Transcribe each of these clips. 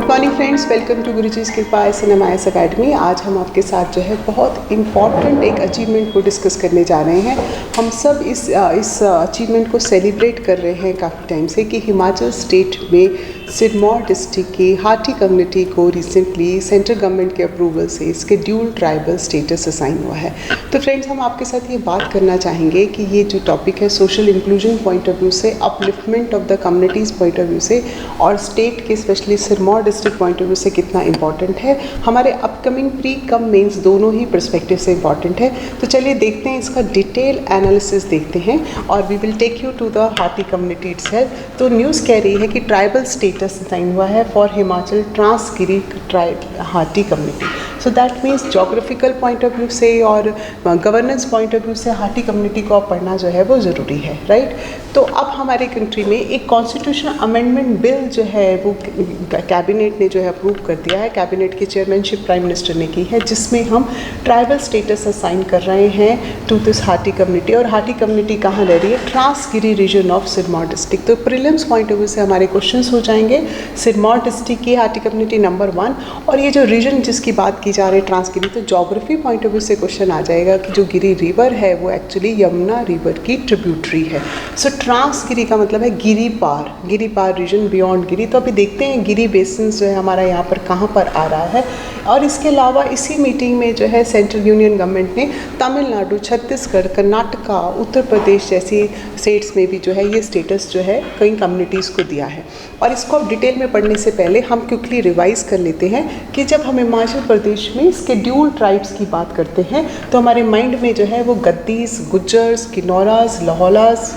Good morning friends, welcome to Guruji's Kripa SNMIS academy. आज हम आपके साथ जो है बहुत इम्पॉर्टेंट एक अचीवमेंट को डिस्कस करने जा रहे हैं। हम सब इस अचीवमेंट को सेलिब्रेट कर रहे हैं काफ़ी टाइम से कि हिमाचल स्टेट में सिरमौर डिस्ट्रिक्ट की हाटी कम्युनिटी को रिसेंटली सेंट्रल गवर्नमेंट के अप्रूवल से शेड्यूल्ड ट्राइबल स्टेटस असाइन हुआ है। तो फ्रेंड्स, हम आपके साथ ये बात करना चाहेंगे कि ये जो टॉपिक है social inclusion point of view से, upliftment of the communities point of view से और स्टेट के specially Sirmaur district point of view से कितना इंपॉर्टेंट है, हमारे अपकमिंग प्री कम मेंस दोनों ही पर्सपेक्टिव से इंपॉर्टेंट है। तो चलिए देखते हैं, इसका डिटेल एनालिसिस देखते हैं और we will take you to the Hatti community itself. तो न्यूज़ कह रही है कि ट्राइबल स्टेटस साइन हुआ है for Himachal Transgiri tribe Hatti community. So that means geographical point of view से और गवर्नेंस पॉइंट ऑफ व्यू से हाटी कम्युनिटी को अब पढ़ना जो है वो ज़रूरी है, राइट। तो अब हमारे कंट्री में एक कॉन्स्टिट्यूशनल अमेंडमेंट बिल जो है वो कैबिनेट ने जो है अप्रूव कर दिया है। कैबिनेट की चेयरमैनशिप प्राइम मिनिस्टर ने की है, जिसमें हम ट्राइबल स्टेटस असाइन कर रहे हैं टू दिस हाटी कम्युनिटी। और हाटी कम्युनिटी कहाँ रह रही है? Transgiri region of Sirmaur district. तो प्रीलिम्स पॉइंट ऑफ व्यू से हमारे क्वेश्चंस हो जाएंगे सिरमौर डिस्ट्रिक्ट की हाटी कम्युनिटी नंबर 1। और ये जो रीजन जिसकी बात की जा रही है ट्रांसगिरी, तो ज्योग्राफी पॉइंट ऑफ व्यू से क्वेश्चन आ जाएगा कि जो गिरी रिवर है वो एक्चुअली यमुना रिवर की ट्रिब्यूटरी है। सो ट्रांसगिरी का मतलब है गिरी पार रीजन बियॉन्ड गिरी। तो अभी देखते हैं गिरी बेसिन जो है हमारा यहाँ पर कहाँ पर आ रहा है। और इसके अलावा इसी मीटिंग में जो है सेंट्रल यूनियन गवर्नमेंट ने तमिलनाडु, छत्तीसगढ़, कर्नाटका, उत्तर प्रदेश जैसी स्टेट्स में भी जो है ये स्टेटस जो है कई कम्युनिटीज़ को दिया है। और इसको अब डिटेल में पढ़ने से पहले हम क्विकली रिवाइज कर लेते हैं कि जब हम हिमाचल प्रदेश में शेड्यूल्ड ट्राइब्स की बात करते हैं तो हमारे माइंड में जो है वो गद्दीस, गुज्जर्स, किन्नौरास, लाहौलास,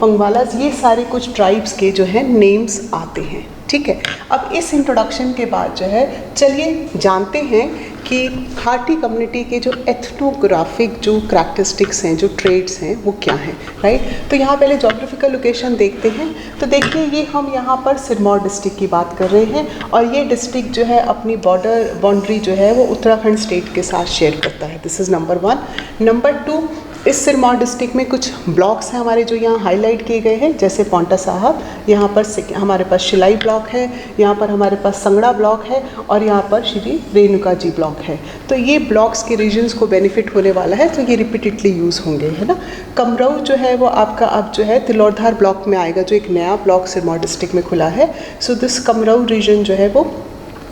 पंगवालास, ये सारे कुछ ट्राइब्स के जो है नेम्स आते हैं, ठीक है। अब इस इंट्रोडक्शन के बाद जो है चलिए जानते हैं कि हाटी कम्युनिटी के जो एथनोग्राफिक जो करैक्टरिस्टिक्स हैं, जो ट्रेड्स हैं, वो क्या हैं, राइट। तो यहाँ पहले जोग्राफिकल लोकेशन देखते हैं। तो देखिए, ये हम यहाँ पर सिरमौर डिस्ट्रिक्ट की बात कर रहे हैं और ये डिस्ट्रिक्ट जो है अपनी बाउंड्री जो है वो उत्तराखंड स्टेट के साथ शेयर करता है। This is number 1। नंबर 2, इस सिरमौर डिस्ट्रिक्ट में कुछ ब्लॉक्स हैं हमारे जो यहाँ हाईलाइट किए गए हैं, जैसे पौंटा साहब, यहाँ पर हमारे पास शिलाई ब्लॉक है, यहाँ पर हमारे पास संगड़ा ब्लॉक है और यहाँ पर श्री रेणुका जी ब्लॉक है। तो ये ब्लॉक्स के रीजन्स को बेनिफिट होने वाला है, तो ये रिपीटेडली यूज़ होंगे, है ना। कमरऊ जो है वो आपका अब जो है तिलौरधार ब्लॉक में आएगा, जो एक नया ब्लॉक सिरमौर डिस्ट्रिक्ट में खुला है। सो दिस कमरऊ रीजन जो है वो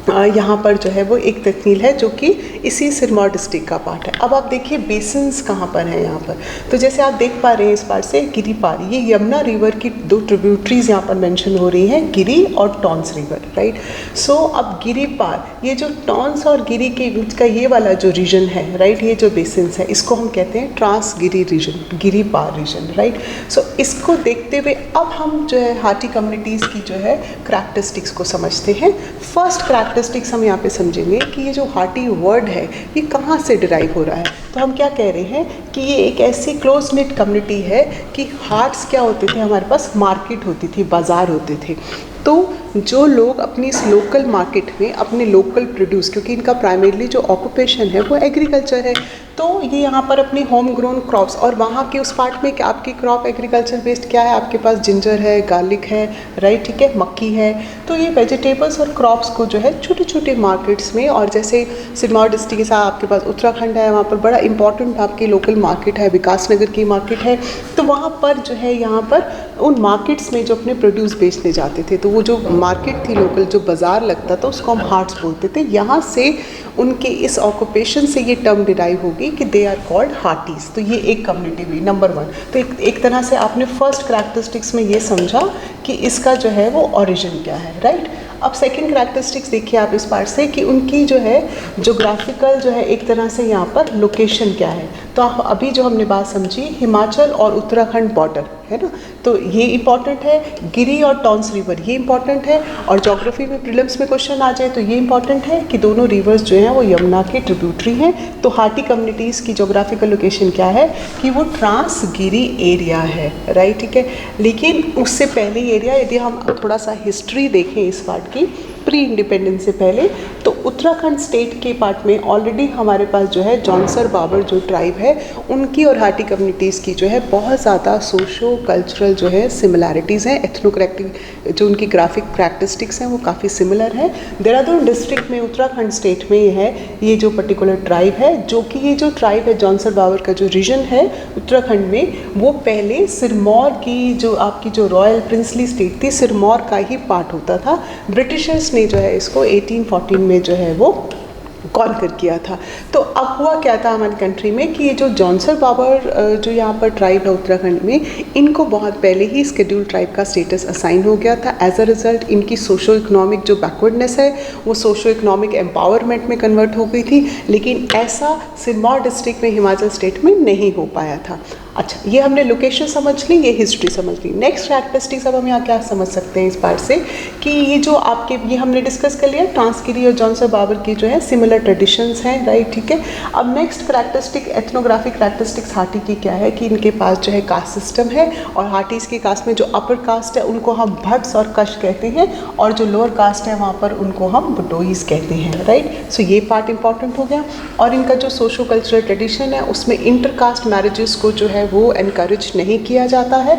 यहाँ पर जो है वो एक तहसील है जो कि इसी सिरमौर डिस्ट्रिक्ट का पार्ट है। अब आप देखिए बेसिन्स कहाँ पर हैं यहाँ पर। तो जैसे आप देख पा रहे हैं इस पार से गिरी पार, ये यमुना रिवर की 2 ट्रिब्यूटरीज यहाँ पर मेंशन हो रही हैं, गिरी और टॉन्स रिवर, राइट। सो अब गिरी पार, ये जो टॉन्स और गिरी के बीच का ये वाला जो रीजन है, राइट, ये जो बेसिन्स है, इसको हम कहते हैं ट्रांसगिरी रीजन, गिरी पार रीजन, राइट। सो इसको देखते हुए अब हम जो है हाटी कम्युनिटीज़ की जो है करैक्टरिस्टिक्स को समझते हैं। फर्स्ट करैक्टरिस्टिक्स हम यहाँ पे समझेंगे कि ये जो हाटी वर्ड है ये कहाँ से डिराइव हो रहा है। तो हम क्या कह रहे हैं कि ये एक ऐसी क्लोज निट कम्युनिटी है कि हाट्स क्या होते थे, हमारे पास मार्केट होती थी, बाज़ार होते थे। तो जो लोग अपनी इस लोकल मार्केट में अपने लोकल प्रोड्यूस, क्योंकि इनका प्राइमरीली जो ऑक्यूपेशन है वो एग्रीकल्चर है, तो ये यहाँ पर अपनी होम ग्रोन क्रॉप्स, और वहाँ के उस पार्ट में आपकी क्रॉप एग्रीकल्चर बेस्ड क्या है, आपके पास जिंजर है, गार्लिक है, राइट, ठीक है, मक्की है। तो ये वेजिटेबल्स और क्रॉप्स को जो है छोटे छोटे मार्केट्स में, और जैसे सिरमौर डिस्ट्रिक्ट के साथ आपके पास उत्तराखंड है, वहाँ पर बड़ा इंपॉर्टेंट आपकी लोकल मार्केट है, विकासनगर की मार्केट है। तो वहाँ पर जो है यहाँ पर उन मार्केट्स में जो अपने प्रोड्यूस बेचने जाते थे, तो वो जो मार्केट थी लोकल, जो बाज़ार लगता था, उसको हम हाट्स बोलते थे। यहाँ से उनके इस ऑक्यूपेशन से ये टर्म डिराइव होगी कि दे आर कॉल्ड हाटीज़। तो ये एक कम्युनिटी हुई नंबर 1। तो एक तरह से आपने फर्स्ट करैक्टरिस्टिक्स में ये समझा कि इसका जो है वो ओरिजिन क्या है, राइट। अब सेकंड करैक्टरिस्टिक्स देखिए आप इस पार्ट से कि उनकी जो है जोग्राफिकल जो है एक तरह से यहाँ पर लोकेशन क्या है। तो अभी जो हमने बात समझी हिमाचल और उत्तराखंड बॉर्डर, है ना, तो ये इंपॉर्टेंट है। गिरी और टॉन्स रिवर ये इंपॉर्टेंट है। और ज्योग्राफी में प्रीलिम्स में क्वेश्चन आ जाए तो ये इंपॉर्टेंट है कि दोनों रिवर्स जो हैं वो यमुना के ट्रिब्यूटरी हैं। तो हाटी कम्युनिटीज़ की जोग्राफिकल लोकेशन क्या है कि वो ट्रांसगिरी एरिया है, राइट, ठीक है। लेकिन उससे पहले एरिया, यदि हम थोड़ा सा हिस्ट्री देखें इस पार्ट की, प्री इंडिपेंडेंस से पहले, तो उत्तराखंड स्टेट के पार्ट में ऑलरेडी हमारे पास जो है जौनसर बाबर जो ट्राइब है उनकी और हाटी कम्युनिटीज़ की जो है बहुत ज़्यादा सोशो कल्चरल जो है सिमिलैरिटीज़ हैं, एथनोग्राफिक जो उनकी ग्राफिक प्रैक्टिस्टिक्स हैं वो काफ़ी सिमिलर है। देहरादून डिस्ट्रिक्ट में उत्तराखंड स्टेट में है ये जो पर्टिकुलर ट्राइब है, जो कि ये जो ट्राइब है जौनसर बाबर का जो रीजन है उत्तराखंड में, वो पहले सिरमौर की जो आपकी जो रॉयल प्रिंसली स्टेट थी सिरमौर का ही पार्ट होता था। ब्रिटिशर्स ने जो है इसको 1814 में जो है वो कॉन्कर किया था। तो अब हुआ क्या था हमारी कंट्री में कि ये जो जौनसर बाबर जो यहाँ पर ट्राइब है उत्तराखंड में, इनको बहुत पहले ही स्केड्यूल ट्राइब का स्टेटस असाइन हो गया था। एज अ रिजल्ट इनकी सोशो इकोनॉमिक जो बैकवर्डनेस है वो सोशो इकोनॉमिक एम्पावरमेंट में कन्वर्ट हो गई थी, लेकिन ऐसा सिरमौर डिस्ट्रिक्ट में हिमाचल स्टेट में नहीं हो पाया था। अच्छा, ये हमने लोकेशन समझ ली, ये हिस्ट्री समझ ली। नेक्स्ट कैरेक्टरिस्टिक्स अब हम यहाँ क्या समझ सकते हैं इस पार्ट से कि ये जो आपके ये हमने डिस्कस कर लिया ट्रांसगिरी और जौनसर बाबर की जो है सिमिलर ट्रेडिशंस हैं, राइट, ठीक है। अब next characteristic ethnographic characteristics Hatti की क्या है कि इनके पास जो है कास्ट सिस्टम है, और हाटीज़ की कास्ट में जो अपर कास्ट है उनको हम भट्ट्स और कश कहते हैं, और जो लोअर कास्ट है वहाँ पर उनको हम बुडोईज कहते हैं, राइट। सो ये पार्ट इंपॉर्टेंट हो गया। और इनका जो सोशो कल्चरल ट्रेडिशन है उसमें इंटरकास्ट मैरिजेस को जो है वो एनकरेज नहीं किया जाता है,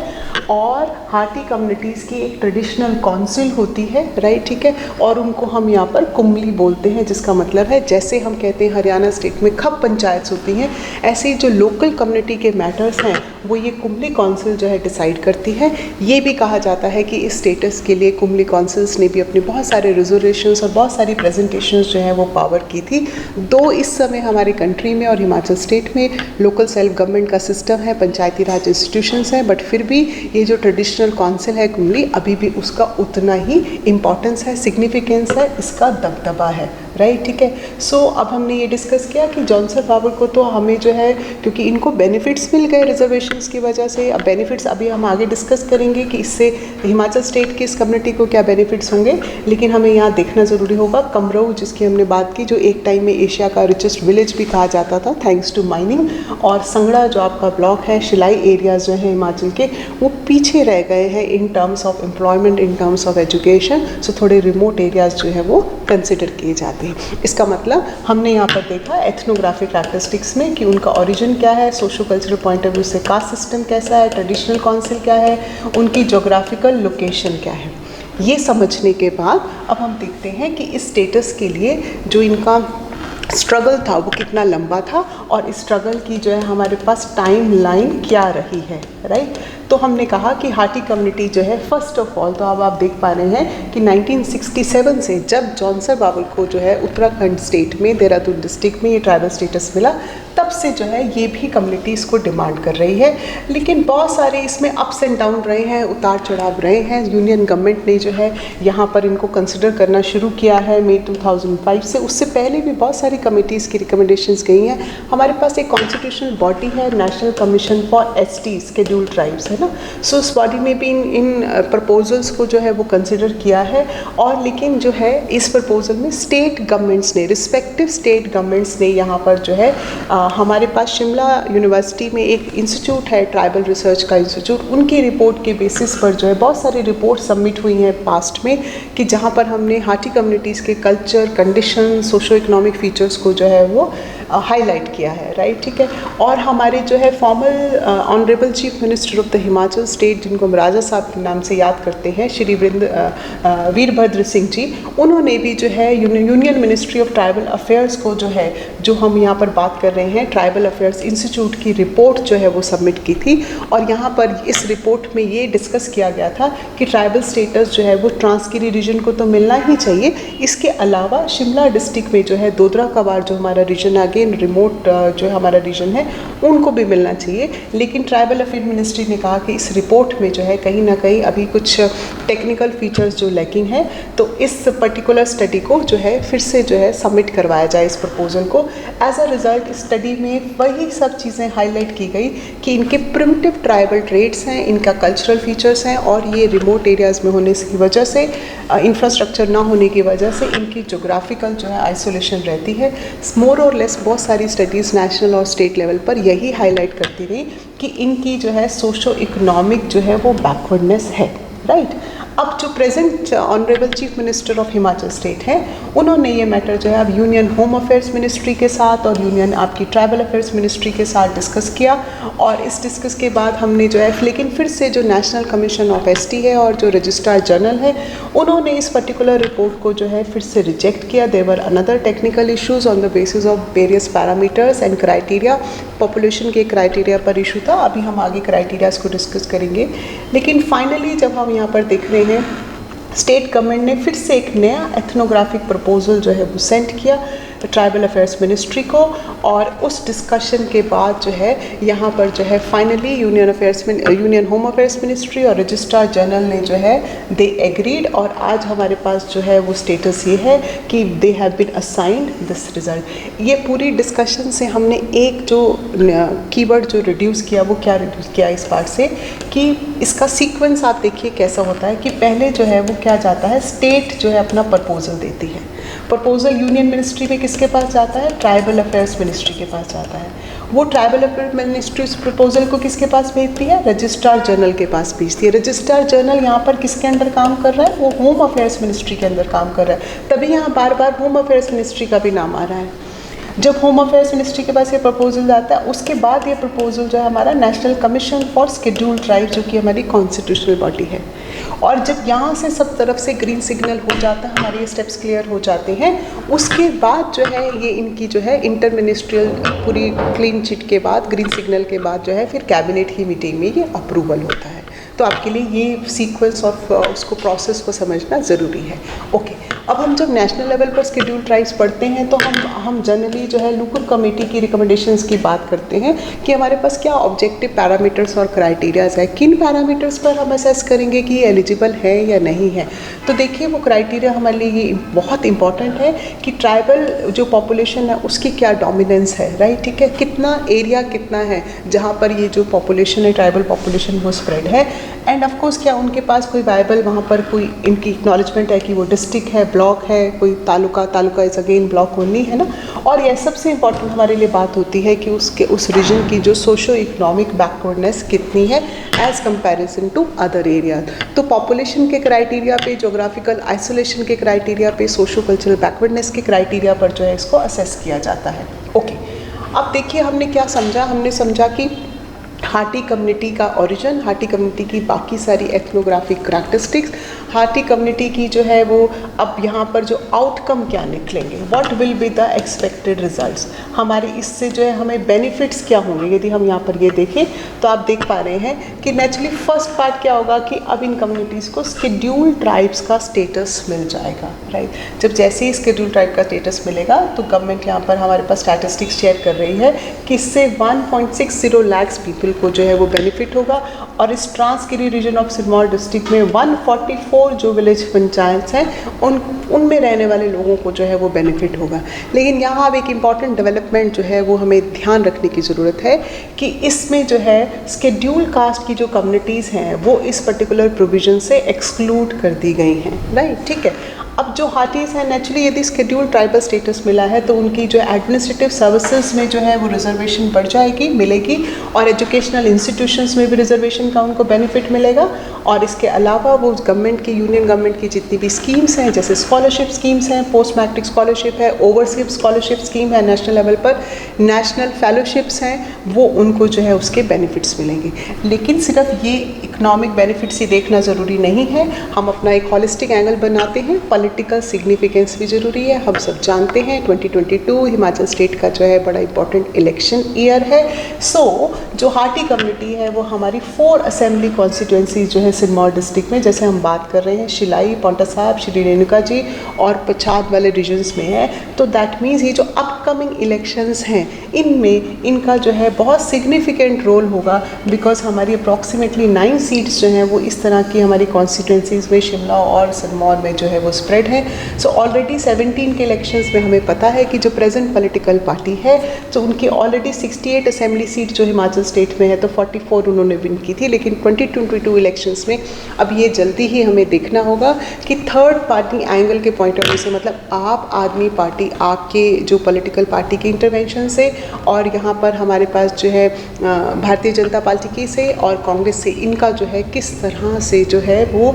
और हाटी कम्युनिटीज़ की एक ट्रेडिशनल काउंसिल होती है, राइट, ठीक है, और उनको हम यहाँ पर कुमली बोलते हैं, जिसका मतलब है जैसे हम कहते हैं हरियाणा स्टेट में खप पंचायत होती हैं, ऐसे ही जो लोकल कम्युनिटी के मैटर्स हैं वो ये कुमली काउंसिल जो है डिसाइड करती है। ये भी कहा जाता है कि इस स्टेटस के लिए कुमली काउंसिल्स ने भी अपने बहुत सारे रिजर्वेशंस और बहुत सारी प्रेजेंटेशंस जो है वो पावर की थी। दो इस समय हमारी कंट्री में और हिमाचल स्टेट में लोकल सेल्फ गवर्नमेंट का सिस्टम है, पंचायती राज इंस्टीट्यूशंस हैं, बट फिर भी ये जो ट्रेडिशनल काउंसिल है कुमली अभी भी उसका उतना ही इम्पॉर्टेंस है, सिग्निफिकेंस है, इसका दबदबा है, राइट, ठीक है। सो अब हमने ये डिस्कस किया कि जौनसर बाबर को तो हमें जो है क्योंकि इनको बेनिफिट्स मिल गए रिजर्वेशंस की वजह से, अब बेनिफिट्स अभी हम आगे डिस्कस करेंगे कि इससे हिमाचल स्टेट की इस कम्युनिटी को क्या बेनिफिट्स होंगे, लेकिन हमें यहाँ देखना ज़रूरी होगा कमरऊ जिसकी हमने बात की, जो एक टाइम में एशिया का रिचेस्ट विलेज भी कहा जाता था थैंक्स टू माइनिंग, और संगड़ा जो आपका ब्लॉक है, शिलाई एरियाज़ जो हैं हिमाचल के वो पीछे रह गए हैं in terms of employment, in terms of education. So थोड़े रिमोट एरियाज़ जो है वो कंसिडर किए जाते हैं। इसका मतलब हमने यहाँ पर देखा एथनोग्राफिक कैरेक्टरिस्टिक्स में कि उनका ओरिजिन क्या है, socio cultural point of view से कास्ट सिस्टम कैसा है, ट्रेडिशनल काउंसिल क्या है, उनकी जोग्राफिकल लोकेशन क्या है। ये समझने के बाद अब हम देखते हैं कि इस स्टेटस के लिए जो इनका स्ट्रगल था वो कितना लंबा था, और इस स्ट्रगल की जो है हमारे पास टाइम लाइन क्या रही है, राइट। तो हमने कहा कि हाटी कम्युनिटी जो है फर्स्ट ऑफ ऑल, तो अब आप देख पा रहे हैं कि 1967 से जब जौनसर बाबर को जो है उत्तराखंड स्टेट में देहरादून डिस्ट्रिक्ट में ये ट्राइबल स्टेटस मिला, तब से जो है ये भी कम्युनिटी इसको डिमांड कर रही है। लेकिन बहुत सारे इसमें अप्स एंड डाउन रहे हैं, उतार चढ़ाव रहे हैं। यूनियन गवर्नमेंट ने जो है यहाँ पर इनको कंसिडर करना शुरू किया है मई 2005 से, उससे पहले भी बहुत सारी कमिटीज़ की रिकमेंडेशंस गई हैं। हमारे पास एक कॉन्स्टिट्यूशनल बॉडी है national commission for ST scheduled tribes, है ना। सो इस बॉडी में भी इन प्रपोजल्स को जो है वो कंसिडर किया है, और लेकिन जो है इस प्रपोजल में स्टेट गवर्नमेंट्स ने, रिस्पेक्टिव स्टेट गवर्नमेंट्स ने यहाँ पर जो है हमारे पास शिमला यूनिवर्सिटी में एक इंस्टीट्यूट है ट्राइबल रिसर्च का इंस्टीट्यूट, उनकी रिपोर्ट के बेसिस पर जो है बहुत सारी रिपोर्ट सबमिट हुई हैं पास्ट में कि जहाँ पर हमने हाटी कम्युनिटीज़ के culture, condition, socio economic features को जो है वो हाईलाइट किया है, राइट, ठीक है। और हमारे जो है formal honourable chief minister of the Himachal state, जिनको हम राजा साहब के नाम से याद करते हैं, श्री वीरभद्र सिंह जी, उन्होंने भी जो है union ministry of tribal affairs को जो है, जो हम यहाँ पर बात कर रहे हैं ट्राइबल अफेयर्स इंस्टीट्यूट की रिपोर्ट जो है वो सबमिट की थी। और यहाँ पर इस रिपोर्ट में ये डिस्कस किया गया था कि ट्राइबल स्टेटस जो है वो ट्रांसगिरी रीजन को तो मिलना ही चाहिए, इसके अलावा शिमला डिस्ट्रिक्ट में जो है दोदरा कवार जो हमारा रीजन अगेन रिमोट जो हमारा रीजन है उनको भी मिलना चाहिए। लेकिन ट्राइबल अफेयर मिनिस्ट्री ने कहा कि इस रिपोर्ट में जो है कहीं ना कहीं अभी कुछ टेक्निकल फीचर्स जो लैकिंग है, तो इस पर्टिकुलर स्टडी को जो है फिर से जो है सबमिट करवाया जाए इस प्रपोजल को। एज अ रिज़ल्ट इस स्टडी में वही सब चीज़ें हाईलाइट की गई कि इनके प्रिमिटिव ट्राइबल ट्रेड्स हैं, इनका कल्चरल फीचर्स हैं, और ये रिमोट एरियाज़ में होने की वजह से, इंफ्रास्ट्रक्चर ना होने की वजह से इनकी जोग्राफिकल जो है आइसोलेशन रहती है। मोर और लेस बहुत सारी स्टडीज़ नेशनल और स्टेट लेवल पर यही हाईलाइट करती रही कि इनकी जो है सोशो इकोनॉमिक जो है वो बैकवर्डनेस है, राइट। अब जो present honourable chief minister of Himachal state हैं, उन्होंने ये मैटर जो है अब यूनियन होम अफेयर्स मिनिस्ट्री के साथ और यूनियन आपकी ट्राइबल अफेयर्स मिनिस्ट्री के साथ डिस्कस किया। और इस डिस्कस के बाद हमने जो है लेकिन फिर से जो नेशनल कमीशन ऑफ एसटी है और जो रजिस्ट्रार जनरल है, उन्होंने इस पर्टिकुलर रिपोर्ट को जो है फिर से रिजेक्ट किया। There were another technical issues on the basis of various parameters and criteria, population के क्राइटेरिया पर इशू था। अभी हम आगे क्राइटेरियाज को डिस्कस करेंगे। लेकिन फाइनली जब हम यहाँ पर देख रहे हैं, स्टेट गवर्नमेंट ने फिर से एक नया एथनोग्राफिक प्रपोजल जो है वो सेंड किया ट्राइबल अफेयर्स मिनिस्ट्री को। और उस डिस्कशन के बाद जो है यहाँ पर जो है finally union home affairs ministry और रजिस्ट्रार जनरल ने जो है दे एग्रीड। और आज हमारे पास जो है वो स्टेटस ये है कि they have been assigned this result. ये पूरी डिस्कशन से हमने एक जो कीवर्ड जो रिड्यूस किया, वो क्या रिड्यूस किया इस बात से कि इसका सीक्वेंस आप देखिए कैसा होता है कि पहले जो है वो क्या जाता है, स्टेट जो है अपना प्रपोजल देती है। प्रपोजल यूनियन मिनिस्ट्री में किसके पास जाता है, ट्राइबल अफेयर्स मिनिस्ट्री के पास जाता है। वो ट्राइबल अफेयर्स मिनिस्ट्री उस प्रपोजल को किसके पास भेजती है, रजिस्ट्रार जनरल के पास भेजती है। रजिस्ट्रार जनरल यहाँ पर किसके अंडर काम कर रहा है, वो होम अफेयर्स मिनिस्ट्री के अंदर काम कर रहा है। तभी यहाँ बार बार होम अफेयर्स मिनिस्ट्री का भी नाम आ रहा है। जब होम अफेयर्स मिनिस्ट्री के पास ये प्रपोजल आता है, उसके बाद ये प्रपोजल जो है हमारा national commission for scheduled tribe, जो कि हमारी कॉन्स्टिट्यूशनल बॉडी है। और जब यहाँ से सब तरफ से ग्रीन सिग्नल हो जाता है, हमारे ये स्टेप्स क्लियर हो जाते हैं, उसके बाद जो है ये इनकी जो है इंटर मिनिस्ट्रियल पूरी क्लीन चिट के बाद, ग्रीन सिग्नल के बाद जो है फिर कैबिनेट की मीटिंग में ये अप्रूवल होता है। तो आपके लिए ये सीक्वेंस ऑफ उसको प्रोसेस को समझना ज़रूरी है। ओके, अब हम जब नेशनल लेवल पर शेड्यूल्ड ट्राइब्स पढ़ते हैं तो हम जनरली जो है लुकुर कमेटी की रिकमेंडेशंस की बात करते हैं कि हमारे पास क्या ऑब्जेक्टिव पैरामीटर्स और क्राइटेरियाज है, किन पैरामीटर्स पर हम असेस करेंगे कि ये एलिजिबल है या नहीं है। तो देखिए वो क्राइटेरिया हमारे लिए ये बहुत इंपॉर्टेंट है कि ट्राइबल जो पॉपुलेशन है उसकी क्या डोमिनेंस है, राइट, ठीक है, कितना एरिया कितना है जहाँ पर ये जो पॉपुलेशन है, ट्राइबल पॉपुलेशन, वो स्प्रेड है। एंड ऑफ कोर्स क्या उनके पास कोई वायबल वहाँ पर कोई इनकी एक्नॉलेजमेंट है कि वो डिस्ट्रिक्ट है, ब्लॉक है, कोई taluka is again block only, है ना। और यह सबसे इम्पॉर्टेंट हमारे लिए बात होती है कि उस रीजन की जो सोशो इकोनॉमिक बैकवर्डनेस कितनी है as comparison to other area. तो पॉपुलेशन के क्राइटेरिया पे, जोग्राफिकल आइसोलेशन के क्राइटेरिया पे, सोशो कल्चरल बैकवर्डनेस के क्राइटेरिया पर जो है इसको असेस किया जाता है। ओके, अब देखिए हमने क्या समझा, हमने समझा कि हाटी कम्युनिटी का ओरिजिन, हाटी कम्युनिटी की बाकी सारी एथनोग्राफिक करैक्टरिस्टिक्स, हाटी कम्युनिटी की जो है वो अब यहाँ पर जो आउटकम क्या निकलेंगे, what will be the expected results, हमारे इससे जो है हमें बेनिफिट्स क्या होंगे। यदि हम यहाँ पर ये देखें तो आप देख पा रहे हैं कि नेचुरली फर्स्ट पार्ट क्या होगा कि अब इन कम्युनिटीज़ को शेड्यूल्ड ट्राइब्स का स्टेटस मिल जाएगा, राइट। जब जैसे ही शेड्यूल्ड ट्राइब का स्टेटस मिलेगा तो गवर्नमेंट यहाँ पर हमारे पास स्टैटिस्टिक्स शेयर कर रही है कि इससे 1.60 लाख पीपल को जो है वो बेनिफिट होगा। और इस Transgiri region of Sirmaur district में 144 जो विलेज पंचायत हैं उनमें रहने वाले लोगों को जो है वो बेनिफिट होगा। लेकिन यहाँ अब एक इम्पॉर्टेंट डेवलपमेंट जो है वो हमें ध्यान रखने की ज़रूरत है कि इसमें जो है शेड्यूल्ड कास्ट की जो कम्युनिटीज़ हैं वो इस पर्टिकुलर प्रोविज़न से एक्सक्लूड कर दी गई हैं, राइट, ठीक है। अब जो हाटीज़ हैं नेचुरली यदि शेड्यूल्ड ट्राइबल स्टेटस मिला है तो उनकी जो एडमिनिस्ट्रेटिव सर्विसेज में जो है वो रिजर्वेशन बढ़ जाएगी, मिलेगी, और एजुकेशनल इंस्टीट्यूशंस में भी रिजर्वेशन का उनको बेनिफिट मिलेगा। और इसके अलावा वो गवर्नमेंट की, यूनियन गवर्नमेंट की जितनी भी स्कीम्स हैं, जैसे स्कॉलरशिप स्कीम्स हैं, पोस्ट मैट्रिक स्कॉलरशिप है, ओवरसीज स्कॉलरशिप स्कीम है नेशनल लेवल पर, नेशनल फेलोशिप्स हैं, वो उनको जो है उसके बेनिफिट्स मिलेंगे। लेकिन सिर्फ ये इकोनॉमिक बेनिफिट्स ही देखना ज़रूरी नहीं है, हम अपना एक हॉलिस्टिक एंगल बनाते हैं, पॉलिटिकल सिग्निफिकेंस भी ज़रूरी है। हम सब जानते हैं 2022 हिमाचल स्टेट का जो है बड़ा इंपॉर्टेंट इलेक्शन ईयर है। सो जो हाटी कम्युनिटी है वो हमारी 4 असेंबली कॉन्स्टिट्यूंसीज जो है सिरमौर डिस्ट्रिक्ट में, जैसे हम बात कर रहे हैं शिलाई, पांवटा साहिब, श्री रेणुका जी और पछाद वाले रीजन्स में है। तो दैट मीन्स ये जो अपकमिंग इलेक्शंस हैं इनमें इनका जो है बहुत सिग्निफिकेंट रोल होगा, बिकॉज हमारी अप्रॉक्सीमेटली 9 सीट्स जो हैं वो इस तरह की हमारी कॉन्स्टिट्यूंसीज में शिमला और सिरमौर में जो है वो स्प्रेड है। हैं। सो ऑलरेडी 17 के इलेक्शंस में हमें पता है कि जो प्रेजेंट पॉलिटिकल पार्टी है तो उनकी ऑलरेडी 68 असेंबली सीट जो हिमाचल स्टेट में है तो 44 उन्होंने विन की थी, लेकिन 2022 इलेक्शंस में अब ये जल्दी ही हमें देखना होगा कि थर्ड पार्टी एंगल के पॉइंट ऑफ व्यू से, मतलब आप आदमी पार्टी आपके जो पॉलिटिकल पार्टी के इंटरवेंशन से और यहाँ पर हमारे पास जो है भारतीय जनता पार्टी से और कांग्रेस से, इनका जो है किस तरह से जो है वो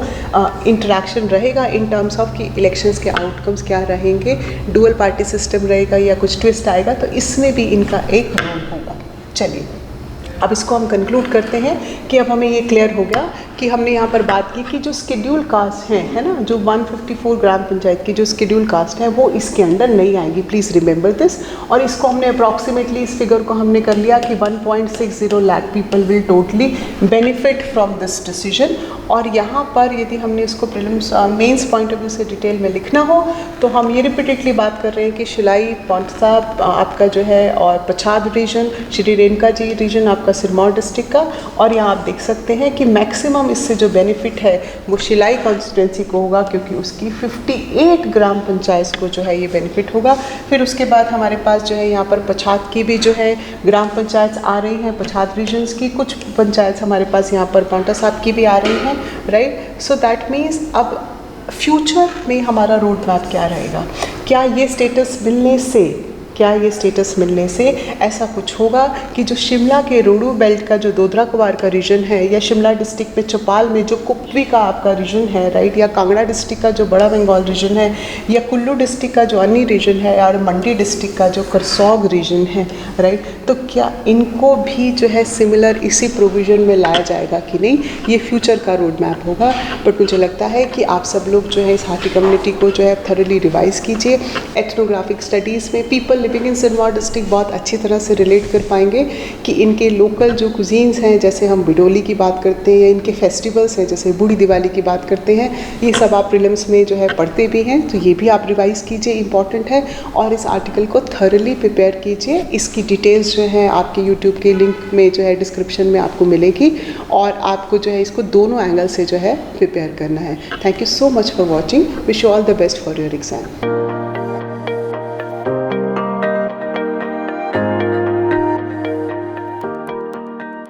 इंटरेक्शन रहेगा इन टर्म्स ऑफ कि इलेक्शंस के आउटकम्स क्या रहेंगे, डुअल पार्टी सिस्टम रहेगा या कुछ ट्विस्ट आएगा, तो इसमें भी इनका एक रोल होगा। चलिए अब इसको हम कंक्लूड करते हैं कि अब हमें ये क्लियर हो गया कि हमने यहाँ पर बात की कि जो शेड्यूल कास्ट हैं, है ना, जो 154 ग्राम पंचायत की जो शेड्यूल कास्ट है वो इसके अंदर नहीं आएंगी, प्लीज़ रिमेंबर दिस। और इसको हमने अप्रॉक्सीमेटली इस फिगर को हमने कर लिया कि 1.60 lakh people will totally benefit from this decision. और यहाँ पर यदि हमने इसको prelims mains point of view से डिटेल में लिखना हो तो हम ये रिपीटेडली बात कर रहे हैं कि शिलाई पाउंटा साहिब आपका जो है और पछाद रीजन, श्री रेणुका जी रीजन आपका सिरमौर डिस्ट्रिक्ट का, और यहाँ आप देख सकते हैं कि मैक्सिमम इससे जो बेनिफिट है वो शिलाई कॉन्स्टिट्यूंसी को होगा क्योंकि उसकी 58 ग्राम पंचायत को जो है ये बेनिफिट होगा। फिर उसके बाद हमारे पास जो है यहाँ पर पछाद की भी जो है ग्राम पंचायत आ रही हैं, पछाद रीजन्स की कुछ पंचायत हमारे पास यहाँ पर पाउंटा साहिब की भी आ रही हैं, राइट। सो दैट मीन्स अब फ्यूचर में हमारा रोड मैप क्या रहेगा, क्या ये स्टेटस मिलने से ऐसा कुछ होगा कि जो शिमला के रोडू बेल्ट का जो दोदरा कुवार का रीजन है, या शिमला डिस्ट्रिक्ट में चौपाल में जो कुपवी का आपका रीजन है, राइट, या कांगड़ा डिस्ट्रिक्ट का जो बड़ा बंगाल रीजन है, या कुल्लू डिस्ट्रिक्ट का जो अन्नी रीजन है, और मंडी डिस्ट्रिक्ट का जो करसोग रीजन है, राइट, तो क्या इनको भी जो है सिमिलर इसी प्रोविज़न में लाया जाएगा कि नहीं, ये फ्यूचर का रोड मैप होगा। बट मुझे लगता है कि आप सब लोग जो है इस हाथी कम्युनिटी को जो है थॉरली रिवाइज़ कीजिए। एथनोग्राफिक स्टडीज़ में people living in Sirmaur district बहुत अच्छी तरह से रिलेट कर पाएंगे कि इनके लोकल जो कुजीन्स हैं, जैसे हम बिडोली की बात करते हैं, या इनके फेस्टिवल्स हैं जैसे बूढ़ी दिवाली की बात करते हैं, ये सब आप प्रीलिम्स में जो है पढ़ते भी हैं, तो ये भी आप रिवाइज़ कीजिए, इंपॉर्टेंट है। और इस आर्टिकल को थॉरली प्रिपेयर कीजिए। इसकी डिटेल्स जो है आपके यूट्यूब के लिंक में जो है डिस्क्रिप्शन में आपको मिलेगी, और आपको जो है इसको दोनों एंगल से जो है प्रिपेयर करना है। Thank you so much for watching. Wish you all the best for your exam.